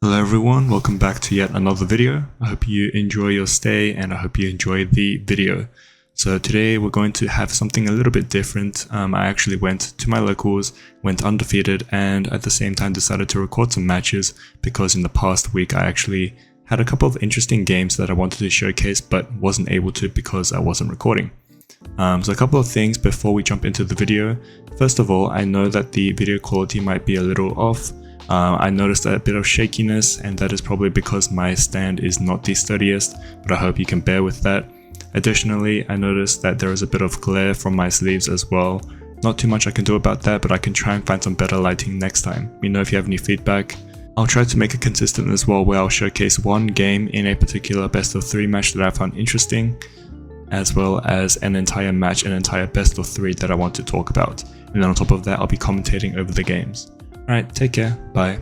Hello everyone, welcome back to yet another video. I hope you enjoy your stay and I hope you enjoy the video. So today we're going to have something a little bit different. I actually went to my locals, went undefeated, and at the same time decided to record some matches because in the past week I actually had a couple of interesting games that I wanted to showcase but wasn't able to because I wasn't recording. So a couple of things before we jump into the video. First of all, I know that the video quality might be a little off. I noticed a bit of shakiness, and that is probably because my stand is not the sturdiest, but I hope you can bear with that. Additionally, I noticed that there is a bit of glare from my sleeves as well. Not too much I can do about that, but I can try and find some better lighting next time. Let me know if you have any feedback. I'll try to make it consistent as well, where I'll showcase one game in a particular best of 3 match that I found interesting, as well as an entire match, an entire best of 3 that I want to talk about. And then on top of that, I'll be commentating over the games. Alright, take care, bye.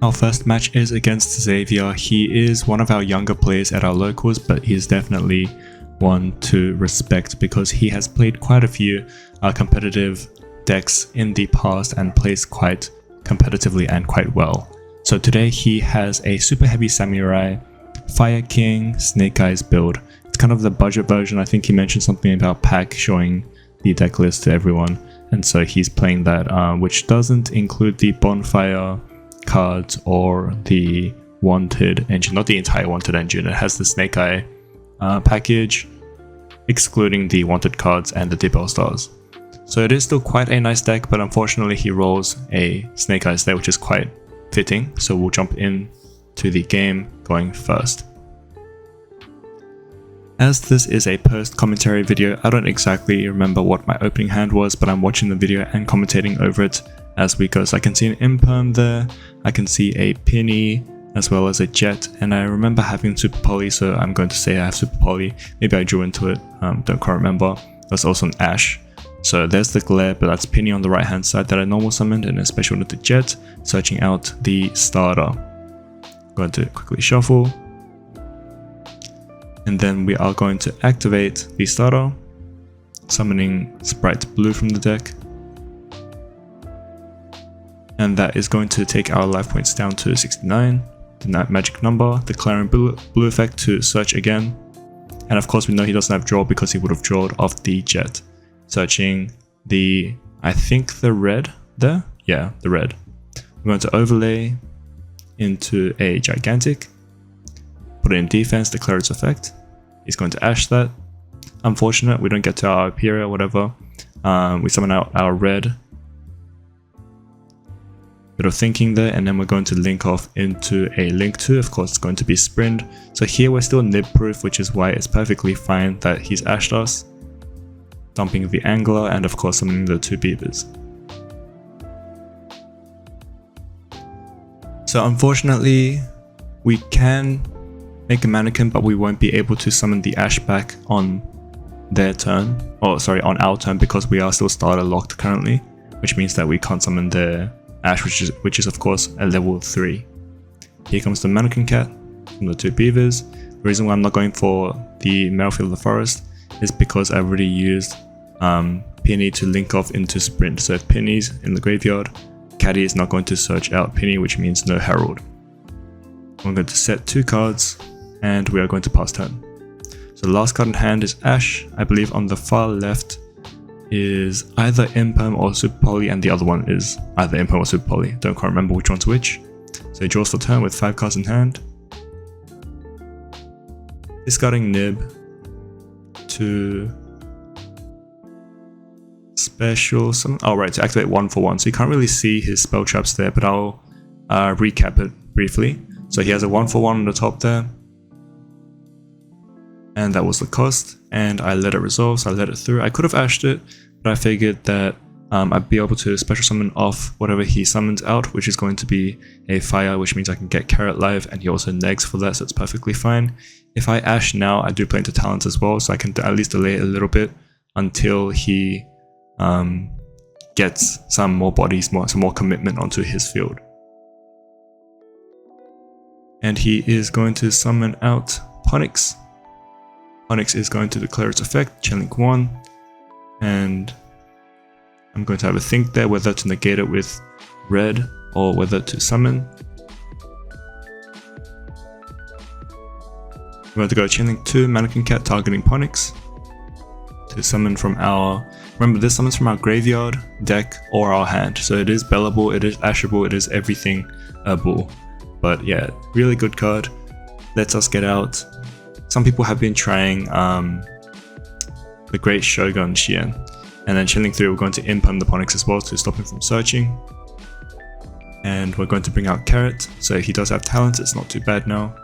Our first match is against Xavier. He is one of our younger players at our locals, but he is definitely one to respect because he has played quite a few competitive decks in the past and plays quite competitively and quite well. So today he has a super heavy samurai Fire-King Snake-Eye's build. It's kind of the budget version. I think he mentioned something about pack showing the deck list to everyone. And so he's playing that, which doesn't include the bonfire cards or the wanted engine, not the entire wanted engine. It has the Snake-Eye package, excluding the wanted cards and the Dispel stars. So it is still quite a nice deck, but unfortunately he rolls a Snake-Eyes there, which is quite fitting. So we'll jump in to the game going first. As this is a post-commentary video, I don't exactly remember what my opening hand was, but I'm watching the video and commentating over it as we go. So I can see an imperm there, I can see a penny, as well as a jet, and I remember having super poly, so I'm going to say I have super poly. Maybe I drew into it, don't quite remember. There's also an ash. So there's the glare, but that's penny on the right hand side that I normal summoned, and a special with the jet, searching out the starter. I'm going to quickly shuffle. And then we are going to activate the starter, summoning Spright Blue from the deck. And that is going to take our life points down to 69, the magic number, declaring blue effect to search again. And of course we know he doesn't have draw because he would have drawed off the jet. Searching the, I think the red there? Yeah, the red. We're going to overlay into a gigantic. Put it in defense, declare its effect. He's going to ash that. Unfortunate, we don't get to our Imperial, whatever. We summon out our red. Bit of thinking there, and then we're going to link off into a link 2. Of course, it's going to be Sprint. So here we're still nib proof, which is why it's perfectly fine that he's ashed us. Dumping the Angler, and of course summoning the 2 beavers. So unfortunately, we can make a mannequin, but we won't be able to summon the ash back on their turn, or sorry, on our turn, because we are still starter locked currently, which means that we can't summon their ash, which is of course a level 3. Here comes the mannequin cat from the 2 beavers. The reason why I'm not going for the Melffy of the forest is because I've already used Penny to link off into Sprint. So if Penny's in the graveyard, Caddy is not going to search out Penny, which means no Herald. I'm going to set 2 cards, and we are going to pass turn. So the last card in hand is Ash. I believe on the far left is either Imperm or Super Poly, and the other one is either Imperm or Super Poly. Don't quite remember which one's which. So he draws for turn with 5 cards in hand. Discarding Nib to special summon. Oh right, to activate 1 for 1. So you can't really see his spell traps there, but I'll recap it briefly. So he has a 1 for 1 on the top there. And that was the cost, and I let it resolve, so I let it through. I could have ashed it, but I figured that I'd be able to special summon off whatever he summons out, which is going to be a fire, which means I can get Carrot live, and he also negs for that, so it's perfectly fine. If I ash now, I do play into talents as well, so I can at least delay it a little bit until he gets some more bodies, some more commitment onto his field. And he is going to summon out Ponix. Ponix is going to declare its effect, Chainlink 1, and I'm going to have a think there whether to negate it with red or whether to summon. We're going to go Chainlink 2 Mannequin Cat targeting Ponyx to summon from our, remember this summons from our graveyard, deck, or our hand. So it is bellable, it is ashable, it is everything bull. But yeah, really good card. Lets us get out. Some people have been trying the Great Shogun Shien. And then Chainlink 3 we're going to imperm the Ponyx as well to stop him from searching. And we're going to bring out Carrot, so if he does have talents it's not too bad now.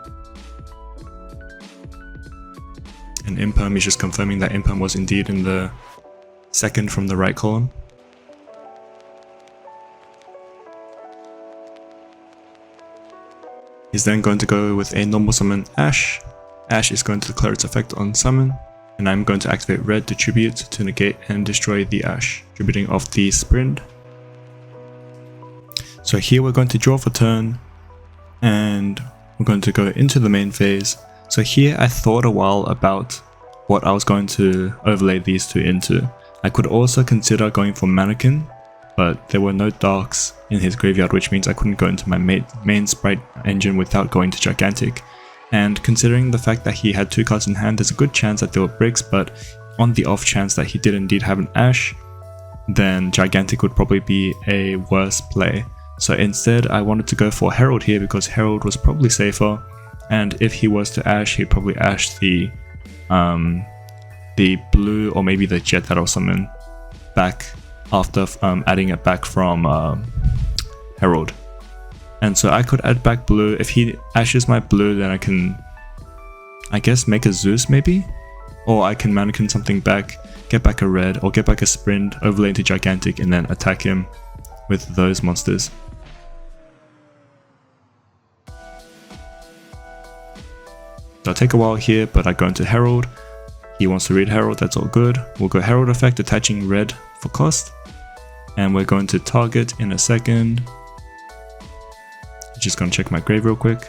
And imperm is just confirming that imperm was indeed in the second from the right column. He's then going to go with a normal summon Ash. Ash is going to declare its effect on summon, and I'm going to activate red to tribute to negate and destroy the Ash, tributing off the Spright. So here we're going to draw for turn, and we're going to go into the main phase. So here I thought a while about what I was going to overlay these two into. I could also consider going for Mannequin, but there were no darks in his graveyard, which means I couldn't go into my main Spright engine without going to Gigantic. And considering the fact that he had 2 cards in hand, there's a good chance that there were bricks, but on the off chance that he did indeed have an Ash, then Gigantic would probably be a worse play. So instead I wanted to go for Herald here because Herald was probably safer, and if he was to Ash, he'd probably Ash the blue or maybe the jet that I'll summon back after adding it back from Herald. And so I could add back blue. If he ashes my blue, then I can, I guess, make a Zeus maybe? Or I can Mannequin something back, get back a red, or get back a Spright, overlay into Gigantic, and then attack him with those monsters. It'll take a while here, but I go into Herald. He wants to read Herald, that's all good. We'll go Herald effect, attaching red for cost. And we're going to target in a second. Just gonna check my grave real quick.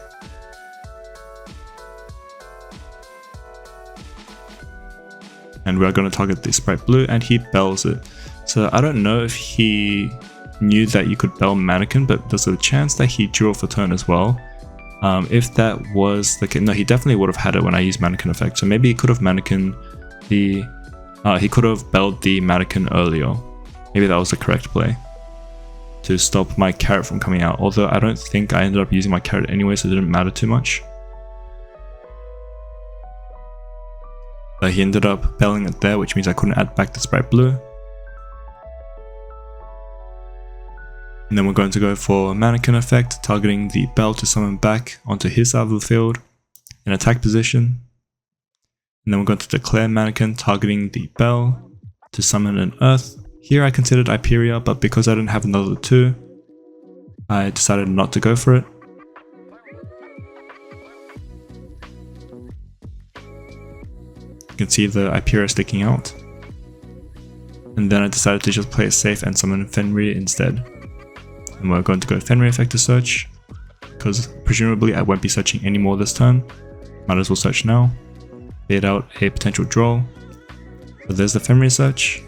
And we're gonna target the Spright blue, and he bells it. So I don't know if he knew that you could bell Mannequin, but there's a chance that he drew for turn as well. If that was the case, no, he definitely would have had it when I used Mannequin effect. So maybe he could have Mannequin he could have belled the Mannequin earlier. Maybe that was the correct play to stop my Carrot from coming out. Although I don't think I ended up using my Carrot anyway, so it didn't matter too much. But he ended up belling it there, which means I couldn't add back the Spright blue. And then we're going to go for Mannequin effect, targeting the bell to summon back onto his side of the field in attack position. And then we're going to declare Mannequin, targeting the bell to summon an earth. Here I considered Hyperia, but because I didn't have another 2, I decided not to go for it. You can see the Hyperia sticking out. And then I decided to just play it safe and summon Fenrir instead. And we're going to go Fenrir effect to search, because presumably I won't be searching anymore this turn. Might as well search now. Bait out a potential Droll. So there's the Fenrir search.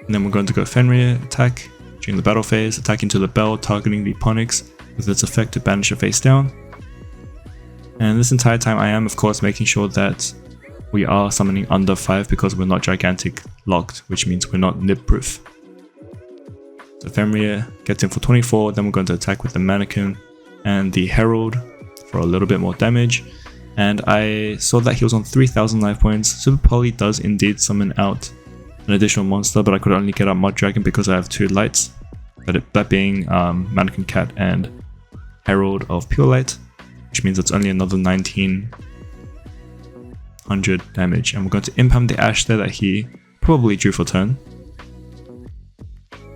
And then we're going to go Fenrir, attack during the battle phase, attack into the bell, targeting the Ponyx with its effect to banish it face down. And this entire time I am of course making sure that we are summoning under 5 because we're not Gigantic locked, which means we're not nib proof. So Fenrir gets in for 24, then we're going to attack with the Mannequin and the Herald for a little bit more damage. And I saw that he was on 3000 life points. Super Poly does indeed summon out an additional monster, but I could only get out Mud Dragon because I have 2 lights, that being Mannequin Cat and Herald of Pure Light, which means it's only another 1900 damage. And we're going to imperm the Ash there that he probably drew for turn.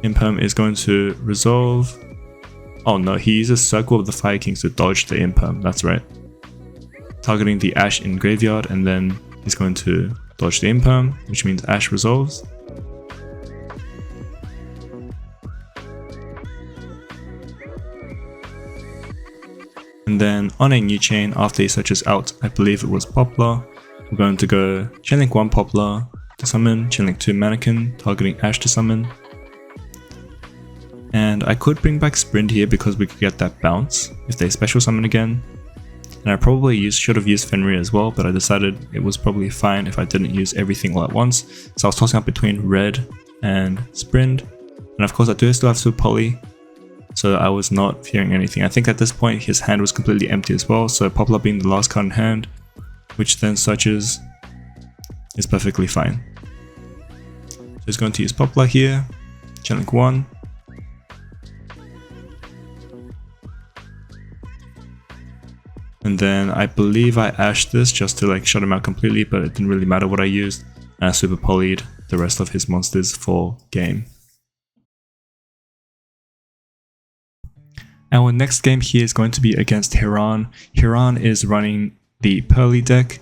Imperm is going to resolve. Oh no, he uses Circle of the Fire-Kings to dodge the imperm, that's right. Targeting the Ash in graveyard, and then he's going to dodge the imperm, which means Ash resolves. And then on a new chain, after he searches out, I believe it was Poplar, we're going to go Chainlink 1 Poplar to summon, Chainlink 2 Mannequin, targeting Ash to summon. And I could bring back Sprint here because we could get that bounce if they special summon again. And I probably should have used Fenrir as well, but I decided it was probably fine if I didn't use everything all at once. So I was tossing up between red and Sprint. And of course I do still have Super Poly, so I was not fearing anything. I think at this point his hand was completely empty as well, so Poplar being the last card in hand, which then searches, is perfectly fine. So he's going to use Poplar here, Challenge 1. And then I believe I ashed this just to like shut him out completely, but it didn't really matter what I used. And I super polyed the rest of his monsters for game. Our next game here is going to be against Hiran. Hiran is running the Purrely deck.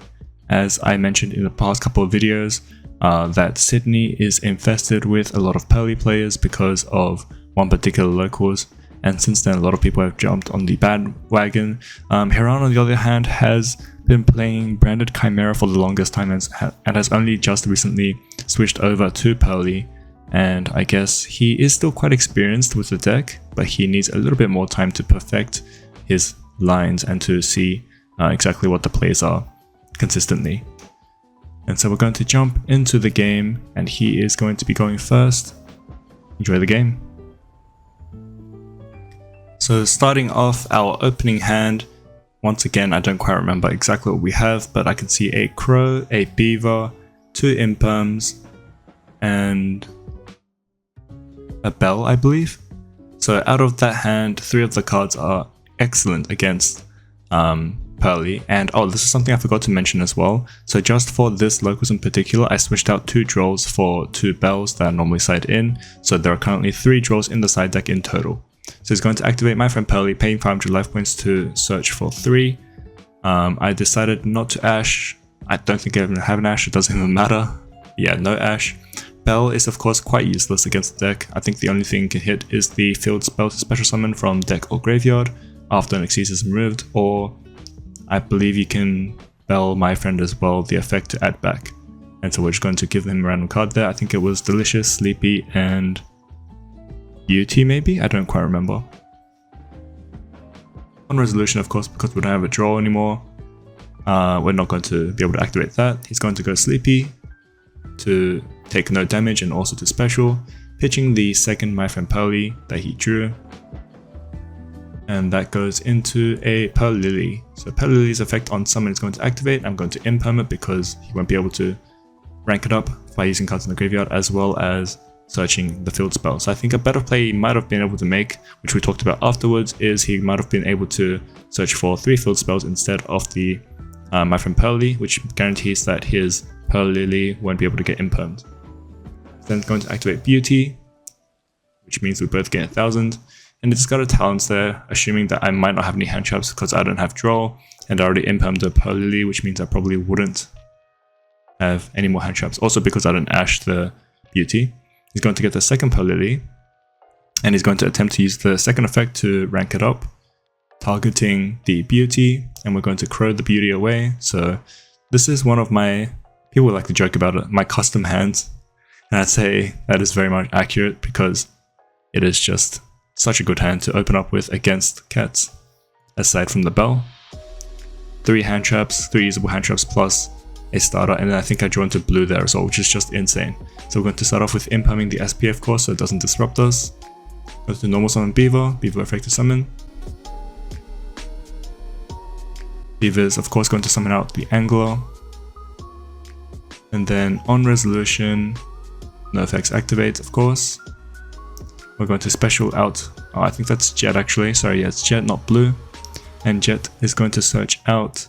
As I mentioned in the past couple of videos, that Sydney is infested with a lot of Purrely players because of one particular locals. And since then, a lot of people have jumped on the bandwagon. Hiran, on the other hand, has been playing Branded Chimera for the longest time and has only just recently switched over to Purrely. And I guess he is still quite experienced with the deck, but he needs a little bit more time to perfect his lines and to see exactly what the plays are consistently. And so we're going to jump into the game, and he is going to be going first. Enjoy the game. So starting off our opening hand, once again I don't quite remember exactly what we have, but I can see a Crow, a Beaver, 2 Imperms, and a Bell, I believe. So out of that hand, 3 of the cards are excellent against Purrely. And oh, this is something I forgot to mention as well. So just for this locals in particular, I switched out 2 Drolls for 2 Bells that are normally side in. So there are currently 3 Drolls in the side deck in total. So he's going to activate my friend Purrely, paying 500 life points to search for 3. I decided not to Ash. I don't think I even have an Ash, it doesn't even matter. Yeah, no Ash. Bell is of course quite useless against the deck. I think the only thing you can hit is the field spell to special summon from deck or graveyard after an Xyz is removed, or I believe you can Bell my friend as well, the effect to add back. And so we're just going to give him a random card there. I think it was Delicious, Sleepy, and Beauty maybe? I don't quite remember. On resolution, of course, because we don't have a draw anymore, we're not going to be able to activate that. He's going to go Sleepy to take no damage and also to special, pitching the second my friend Purrely that he drew. And that goes into a Purrely. So Purrely's effect on summon is going to activate. I'm going to imperm it because he won't be able to rank it up by using cards in the graveyard as well as searching the field spell. So I think a better play he might have been able to make, which we talked about afterwards, is he might have been able to search for 3 field spells instead of the my friend Purrely, which guarantees that his Purrely won't be able to get impermed. Then it's going to activate Beauty, which means we both get 1000. And it's got a talents there, assuming that I might not have any hand traps because I don't have draw, and I already impermed the Purrely, which means I probably wouldn't have any more hand traps. Also because I didn't Ash the Beauty. He's going to get the second Purrely, and he's going to attempt to use the second effect to rank it up, targeting the Beauty, and we're going to Crow the Beauty away. So this is one of my, people like to joke about it, my custom hands, and I'd say that is very much accurate because it is just such a good hand to open up with against cats. Aside from the Bell, 3 hand traps, 3 usable hand traps plus a starter, and then I think I draw into blue there as well, which is just insane. So we're going to start off with imperming the SP of course so it doesn't disrupt us. Go to normal summon Beaver, Beaver effect to summon. Beaver is of course going to summon out the Angler. And then on resolution, no effects activate of course. We're going to special out, oh I think that's Jet actually, sorry yeah it's Jet not blue. And Jet is going to search out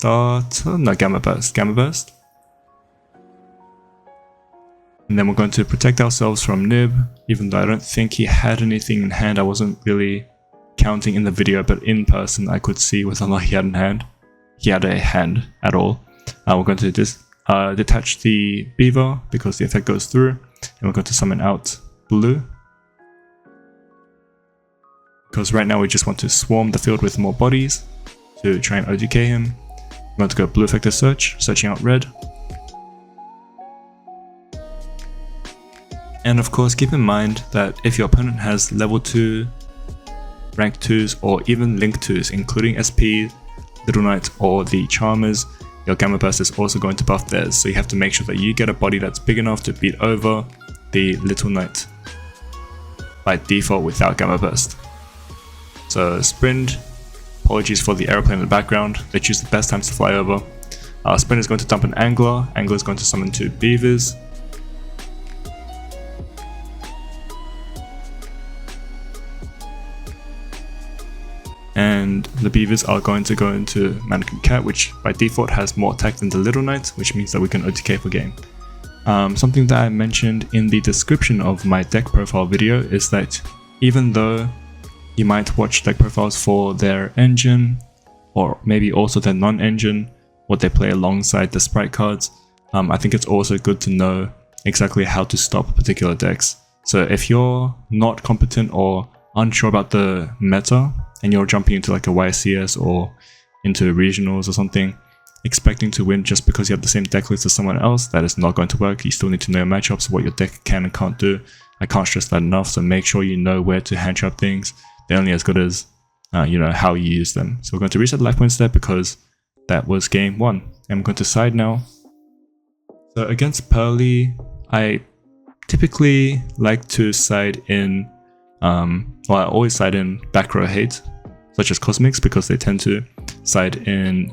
Gamma Burst. And then we're going to protect ourselves from Nib, even though I don't think he had anything in hand. I wasn't really counting in the video, but in person I could see whether or not he had in hand. He had a hand at all. We're going to detach the Beaver because the effect goes through, and we're going to summon out Blue. Because right now we just want to swarm the field with more bodies to try and OTK him. I'm going to go Blue effect to search, searching out Red. And of course, keep in mind that if your opponent has level 2, rank 2s, or even link 2s, including SP, Little Knight, or the Charmers, your Gamma Burst is also going to buff theirs, so you have to make sure that you get a body that's big enough to beat over the Little Knight by default without Gamma Burst. So Sprint, apologies for the aeroplane in the background, they choose the best times to fly over. Sprint is going to dump an Angler, Angler is going to summon 2 Beavers. And the Beavers are going to go into Mannequin Cat, which by default has more attack than the Little Knight, which means that we can OTK for game. Something that I mentioned in the description of my deck profile video is that even though you might watch deck profiles for their engine, or maybe also their non-engine, what they play alongside the Spright cards, I think it's also good to know exactly how to stop particular decks. So if you're not competent or unsure about the meta, and you're jumping into like a YCS or into regionals or something, expecting to win just because you have the same deck list as someone else, that is not going to work. You still need to know matchups, what your deck can and can't do. I can't stress that enough, so make sure you know where to hand trap things. They're only as good as you know how you use them. So we're going to reset the life points there because that was game 1. And I'm going to side now. So against Purrely, I typically like to side in, I always side in back row hate, such as Cosmics, because they tend to side in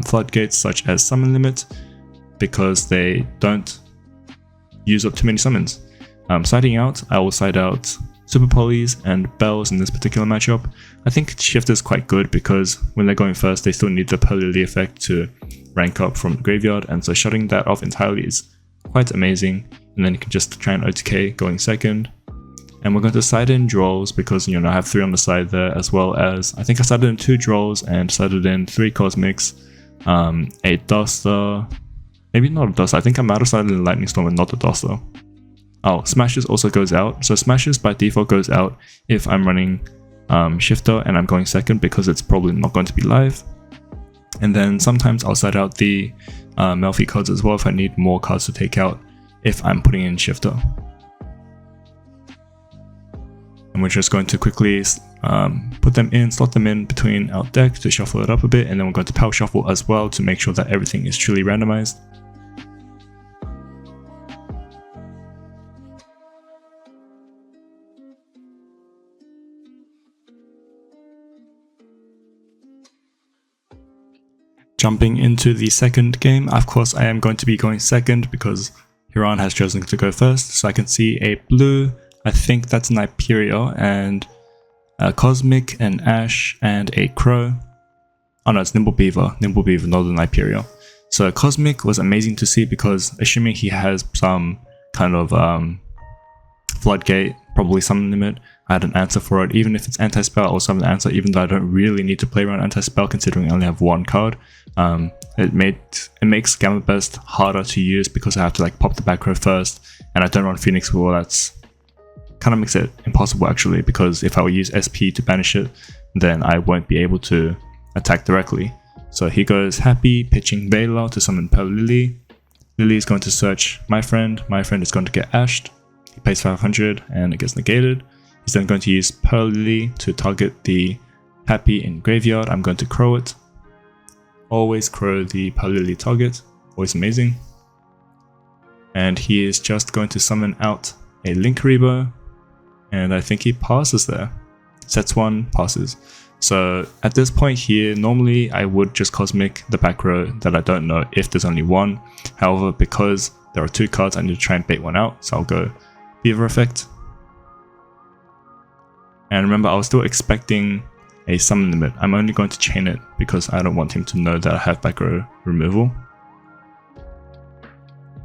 Floodgates such as Summon Limit, because they don't use up too many summons. Siding out, I will side out Super Polys and Bells in this particular matchup. I think Shift is quite good because when they're going first, they still need the Purrely effect to rank up from the graveyard, and so shutting that off entirely is quite amazing. And then you can just try and OTK going second. And we're going to side in Drolls because, you know, I have 3 on the side there, as well as I think I sided in 2 Drolls and sided in 3 Cosmics, a Duster, maybe not a Duster, I think I might have sided in Lightning Storm and not a Duster. Oh, Smashes also goes out. So Smashes by default goes out if I'm running Shifter and I'm going second because it's probably not going to be live. And then sometimes I'll side out the Melffy cards as well if I need more cards to take out if I'm putting in Shifter. And we're just going to quickly put them in, slot them in between our deck to shuffle it up a bit, and then we're going to power shuffle as well to make sure that everything is truly randomized. Jumping into the second game, of course I am going to be going second because Hiran has chosen to go first, so I can see a blue, I think that's an Hyperia, and a Cosmic, an Ash, and a Crow. Oh no, it's Nimble Beaver, not an Hyperia. So Cosmic was amazing to see because assuming he has some kind of Floodgate, probably Summon Limit, I had an answer for it, even if it's anti-spell, I'll summon the answer, even though I don't really need to play around anti-spell considering I only have 1 card. It makes Gamma Burst harder to use because I have to like pop the back row first, and I don't run Phoenix Wheel. That's kind of makes it impossible actually, because if I would use SP to banish it, then I won't be able to attack directly. So he goes Happy, pitching Veiler to summon Purrely. Lily is going to search my friend is going to get ashed. He pays 500 and it gets negated. He's then going to use Purrely to target the Happy in graveyard. I'm going to crow it. Always crow the Purrely target, always amazing. And he is just going to summon out a Link Rebo, and I think he passes there. Sets 1, passes. So at this point here, normally I would just Cosmic the back row that I don't know if there's only 1. However, because there are 2 cards, I need to try and bait 1 out, so I'll go Beaver Effect. And remember, I was still expecting a Summon Limit. I'm only going to chain it because I don't want him to know that I have back row removal.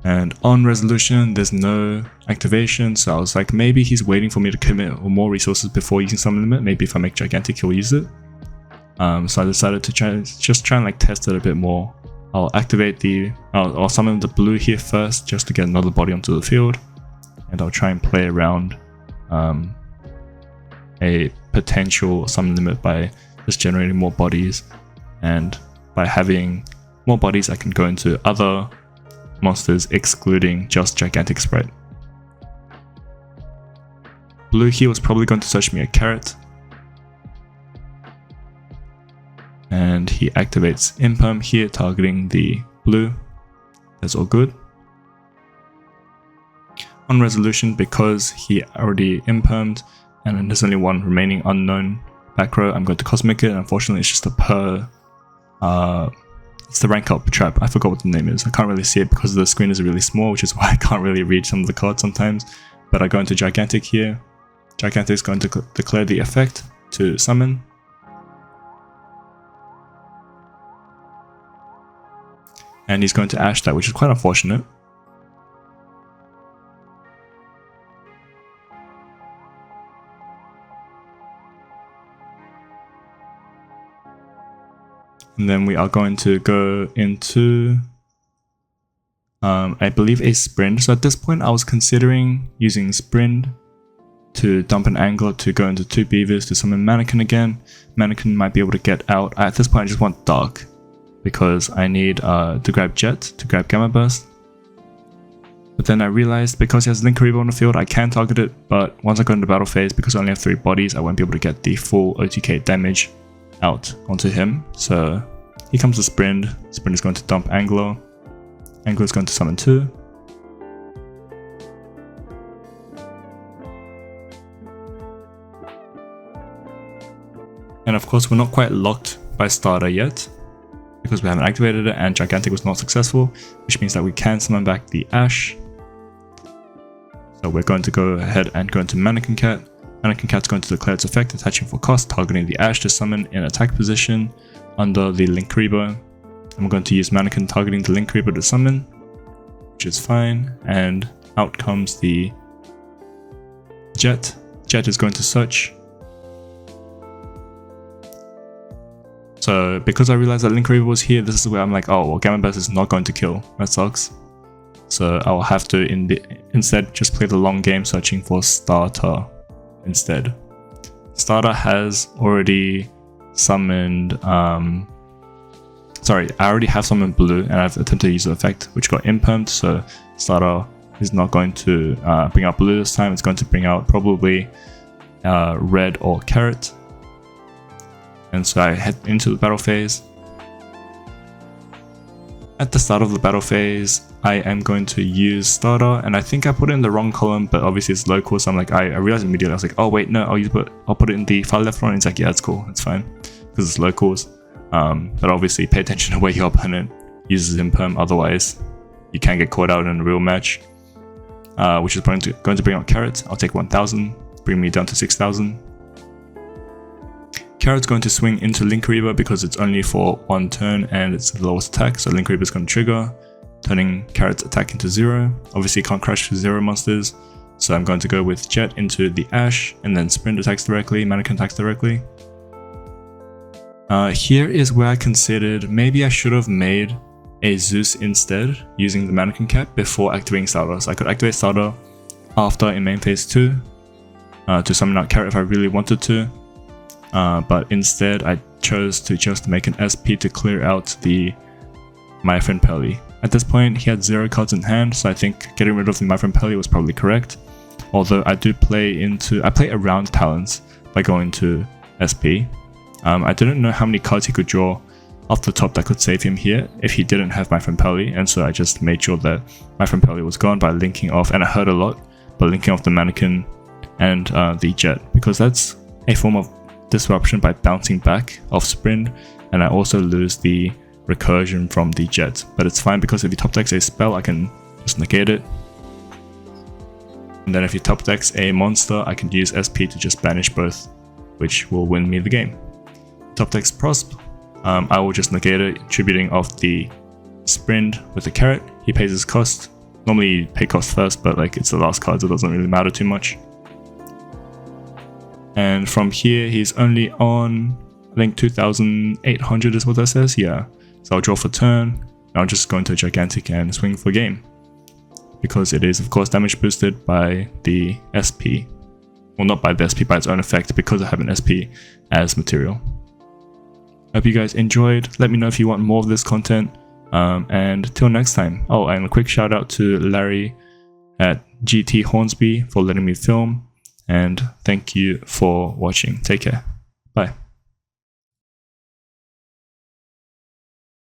And on resolution, there's no activation, so I was like, maybe he's waiting for me to commit more resources before using Summon Limit. Maybe if I make Gigantic, he'll use it. So I decided to try and like test it a bit more. I'll activate I'll summon the blue here first, just to get another body onto the field, and I'll try and play around a potential Summon Limit by just generating more bodies, and by having more bodies, I can go into other monsters excluding just Gigantic Spright. blue here was probably going to search me a carrot. And he activates Imperm here, targeting the blue. That's all good. On resolution, because he already Impermed and then there's only one remaining unknown back row, I'm going to Cosmic it, and unfortunately it's just a it's the rank up trap. I forgot what the name is. I can't really see it because the screen is really small, which is why I can't really read some of the cards sometimes. But I go into Gigantic here. Gigantic is going to declare the effect to summon. And he's going to Ash that, which is quite unfortunate. And then we are going to go into, I believe, a Sprint. So at this point, I was considering using Sprint to dump an Angler to go into 2 Beavers to summon Mannequin again. Mannequin might be able to get out. At this point, I just want Dark because I need to grab Jet to grab Gamma Burst. But then I realized because he has Link Reaver on the field, I can target it. But once I go into battle phase, because I only have 3 bodies, I won't be able to get the full OTK damage out onto him. So he comes to Sprint. Sprint is going to dump Angler. Angler is going to summon 2. And of course we're not quite locked by starter yet because we haven't activated it and Gigantic was not successful, which means that we can summon back the Ash. So we're going to go ahead and go into Mannequin Cat. Mannequin Cat's going to declare its effect, attaching for cost, targeting the Ash to summon in attack position under the Link Reaver. And we're going to use Mannequin targeting the Link Reaver to summon, which is fine. And out comes the Jet. Jet is going to search. So because I realized that Link Reaver was here, this is where I'm like, oh, well, Gamma Burst is not going to kill. That sucks. So I will have to instead just play the long game searching for starter. Instead, starter has already summoned sorry, I already have summoned blue and I've attempted to use the effect which got impermed, so starter is not going to bring out blue this time. It's going to bring out probably red or carrot. And so I head into the battle phase. At the start of the battle phase, I am going to use starter, and I think I put it in the wrong column, but obviously it's local, so I'm like, I realized immediately, I was like, oh wait, no, I'll put it in the far left one, and it's like, yeah, that's cool, that's fine, because it's locals. But obviously pay attention to where your opponent uses imperm, otherwise you can get caught out in a real match. Which is going to bring out carrot. I'll take 1000, bring me down to 6000. Carrot's going to swing into Link Reaver because it's only for 1 turn and it's the lowest attack, so Link Reaver is going to trigger, turning Carrot's attack into 0. Obviously can't crash 0 monsters, so I'm going to go with Jet into the Ash, and then Sprint attacks directly, Mannequin attacks directly. Here is where I considered maybe I should have made a Zeus instead, using the Mannequin Cap before activating Starter. So I could activate Starter after in main phase 2 to summon out Carrot if I really wanted to. But instead I chose to just make an SP to clear out my friend Purrely. At this point he had 0 cards in hand, so I think getting rid of the my friend Purrely was probably correct. Although I do play around talents by going to SP. I didn't know how many cards he could draw off the top that could save him here if he didn't have my friend Purrely, and so I just made sure that my friend Purrely was gone by linking off, and I hurt a lot, but linking off the Mannequin and the Jet, because that's a form of disruption by bouncing back off Sprint, and I also lose the recursion from the Jet. But it's fine because if he top decks a spell, I can just negate it. And then if he top decks a monster, I can use SP to just banish both, which will win me the game. Top decks Prosp, I will just negate it, attributing off the Sprint with the Carrot. He pays his cost. Normally you pay cost first, but like it's the last card, so it doesn't really matter too much. And from here, he's only on, I think 2800 is what that says, yeah. So I'll draw for turn, and I'll just go into a Gigantic and swing for game. Because it is of course damage boosted by the SP. Well, not by the SP, by its own effect, because I have an SP as material. Hope you guys enjoyed. Let me know if you want more of this content. And till next time. Oh, and a quick shout out to Larry at GT Hornsby for letting me film. and thank you for watching. Take care. Bye.